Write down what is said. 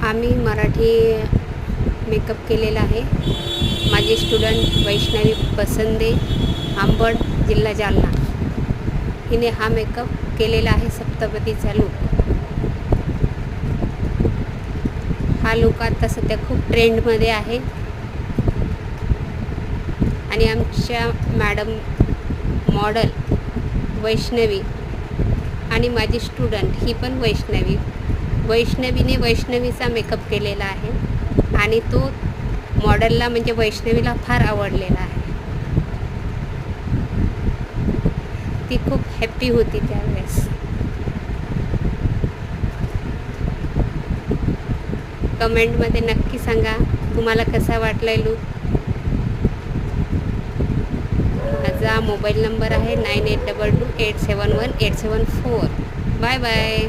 आम्ही मराठी मेकअप केलेला आहे. माझी स्टुडंट वैष्णवी पसंदे, आंबड, जिल्हा जालना, हिने हा मेकअप केलेला आहे. सप्तपदीचा लूक. हा लूक आता सध्या खूप ट्रेंडमध्ये आहे आणि आमच्या मॅडम मॉडल वैष्णवी आणि माझी स्टुडंट ही पण वैष्णवीने वैष्णवीचा मेकअप केलेला आहे आणि तो मॉडेलला म्हणजे वैष्णवीला फार आवडलेला आहे. ती खूप हॅप्पी होती त्यावेळेस. कमेंटमध्ये नक्की सांगा तुम्हाला कसा वाटलाय लूक. माझा मोबाईल नंबर आहे 9822871874. Bye bye.